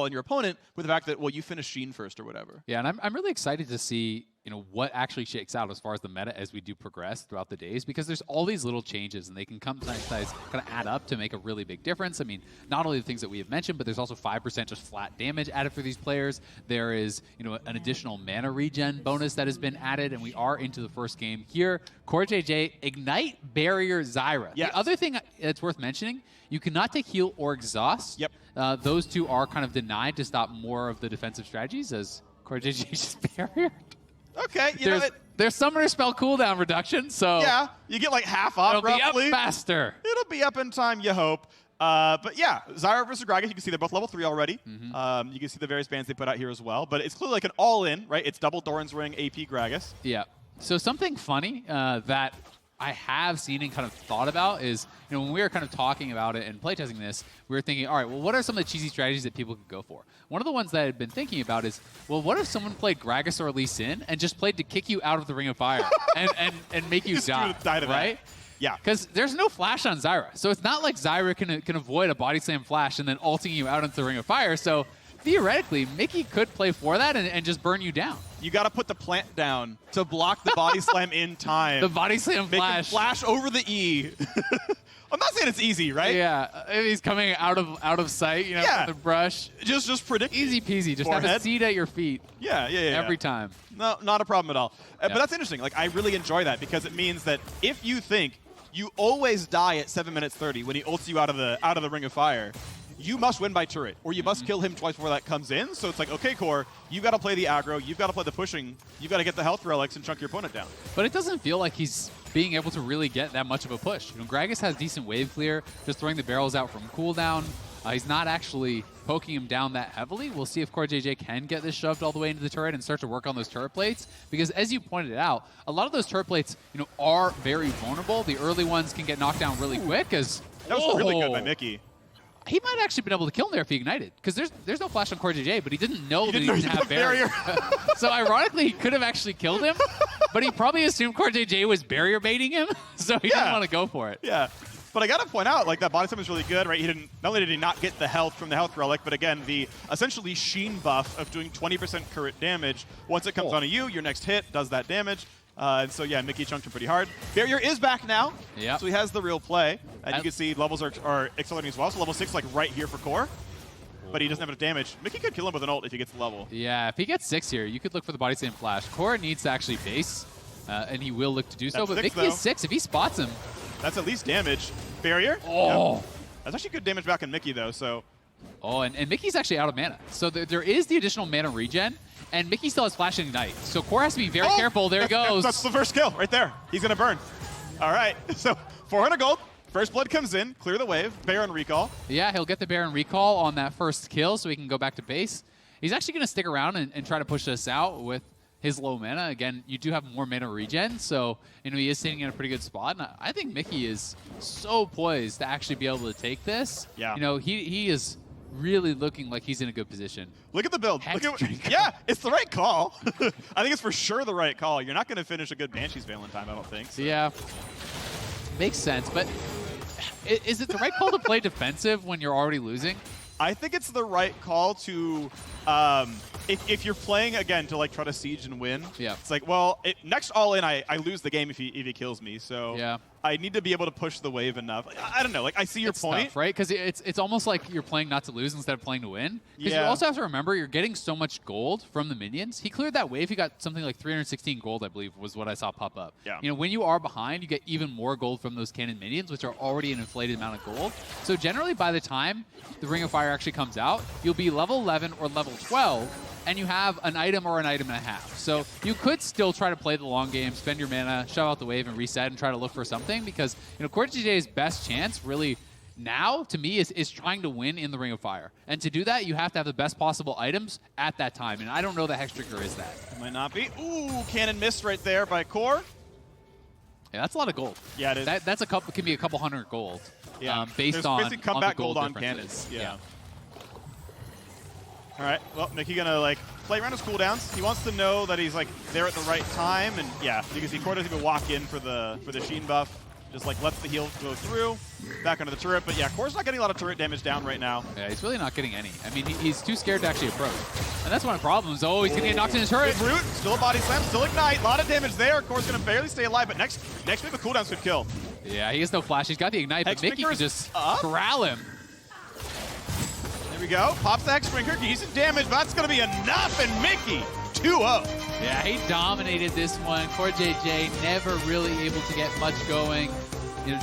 in your opponent with the fact that, well, you finished Sheen first or whatever. Yeah, and I'm really excited to see what actually shakes out as far as the meta as we do progress throughout the days, because there's all these little changes and they can sometimes kind of add up to make a really big difference. I mean, not only the things that we have mentioned, but there's also 5% just flat damage added for these players. There is, an additional mana regen bonus that has been added, and we are into the first game here. CoreJJ, Ignite, Barrier, Zyra. Yes. The other thing that's worth mentioning, you cannot take heal or exhaust. Yep. Those two are kind of denied to stop more of the defensive strategies as CoreJJ just barrier. Okay, there's summoner spell cooldown reduction, so yeah, you get like half off roughly. It'll be up faster. It'll be up in time, you hope. But yeah, Zyra versus Gragas, you can see they're both level 3 already. You can see the various bans they put out here as well. But it's clearly like an all-in, right? It's double Doran's Ring, AP Gragas. Yeah. So something funny that I have seen and kind of thought about is, when we were kind of talking about it and playtesting this, we were thinking, all right, well, what are some of the cheesy strategies that people could go for? One of the ones that I had been thinking about is, well, what if someone played Gragas or Lee Sin and just played to kick you out of the Ring of Fire and make you die, right? Yeah. Because there's no flash on Zyra. So it's not like Zyra can avoid a body slam flash and then ulting you out into the Ring of Fire. So theoretically, Mikyx could play for that and just burn you down. You got to put the plant down to block the body slam in time. The body slam Make flash. him flash over the E. I'm not saying it's easy, right? Yeah, he's coming out of sight, with the brush. Just predict. Easy peasy. Just Forehead. have a seat at your feet. Yeah. Every time. No, not a problem at all. But that's interesting. Like, I really enjoy that because it means that if you think you always die at 7 minutes 30 when he ults you out of the Ring of Fire, you must win by turret, or you must kill him twice before that comes in. So it's like, okay, Core, you got to play the aggro, you've got to play the pushing, you've got to get the health relics and chunk your opponent down. But it doesn't feel like he's being able to really get that much of a push. Gragas has decent wave clear, just throwing the barrels out from cooldown. He's not actually poking him down that heavily. We'll see if CoreJJ can get this shoved all the way into the turret and start to work on those turret plates. Because as you pointed out, a lot of those turret plates, are very vulnerable. The early ones can get knocked down really quick. That was really good by Mikyx. He might actually been able to kill him there if he ignited, because there's no flash on CoreJJ, but he didn't know that he didn't have barrier. So ironically, he could have actually killed him, but he probably assumed CoreJJ was barrier baiting him, so he didn't want to go for it. Yeah, but I got to point out, like, that body slam is really good, right? Not only did he not get the health from the health relic, but again, the essentially Sheen buff of doing 20% current damage. Once it comes onto you, your next hit does that damage. And so, yeah, Mikyx chunked him pretty hard. Barrier is back now, so he has the real play. And you can see levels are accelerating as well. So level 6, like, right here for Core. But he doesn't have enough damage. Mikyx could kill him with an ult if he gets the level. Yeah, if he gets 6 here, you could look for the body slam flash. Core needs to actually base, and he will look to do so. But Mikyx is 6. If he spots him... That's at least damage. Barrier? Oh! Yep. That's actually good damage back on Mikyx, though, so... Oh, and Mikyx's actually out of mana. So there is the additional mana regen. And Mikyx still has Flash and Ignite. So Core has to be very careful. There he goes. That's the first kill right there. He's going to burn. All right. So 400 gold. First blood comes in. Clear the wave. Baron recall. Yeah, he'll get the Baron recall on that first kill so he can go back to base. He's actually going to stick around and try to push this out with his low mana. Again, you do have more mana regen. So, he is sitting in a pretty good spot. And I think Mikyx is so poised to actually be able to take this. Yeah. He is really looking like he's in a good position. Look at the build. Yeah, it's the right call. I think it's for sure the right call. You're not going to finish a good Banshee's Valentine, I don't think. So. Yeah, makes sense. But is it the right call to play defensive when you're already losing? I think it's the right call to, if you're playing, again, to like try to siege and win. Yeah. It's like, well, next all-in, I lose the game if he kills me. So yeah. I need to be able to push the wave enough. I don't know. Like, I see your point. Tough, right? Because it's almost like you're playing not to lose instead of playing to win. Because you also have to remember you're getting so much gold from the minions. He cleared that wave. He got something like 316 gold, I believe, was what I saw pop up. Yeah. When you are behind, you get even more gold from those cannon minions, which are already an inflated amount of gold. So generally, by the time the Ring of Fire actually comes out, you'll be level 11 or level 12. And you have an item or an item and a half. So you could still try to play the long game, spend your mana, shove out the wave, and reset and try to look for something. Because CoreJJ's best chance, really, now, to me, is trying to win in the Ring of Fire. And to do that, you have to have the best possible items at that time. And I don't know that Hex Trigger is that. It might not be. Ooh, cannon missed right there by Core. Yeah, that's a lot of gold. Yeah, it is. That's can be a couple hundred gold. Yeah, based on basically comeback the gold on differences. cannons. Yeah. All right, well, Mikyx gonna like play around his cooldowns. He wants to know that he's like there at the right time, and yeah, you can see Core doesn't even walk in for the Sheen buff. Just like lets the heal go through, back onto the turret. But yeah, Core's not getting a lot of turret damage down right now. Yeah, he's really not getting any. I mean, he's too scared to actually approach. And that's one of the problems. Oh, he's gonna get knocked in his turret. Good root, still a body slam, still ignite. A lot of damage there. Core's gonna barely stay alive, but next wave of cooldowns could kill. Yeah, he has no flash. He's got the ignite, but Mikyx can just corral him. There we go. Pops the Hex Sprinker, decent damage, but that's gonna be enough, and Mickey 2-0. Yeah, he dominated this one. CoreJJ never really able to get much going. You know,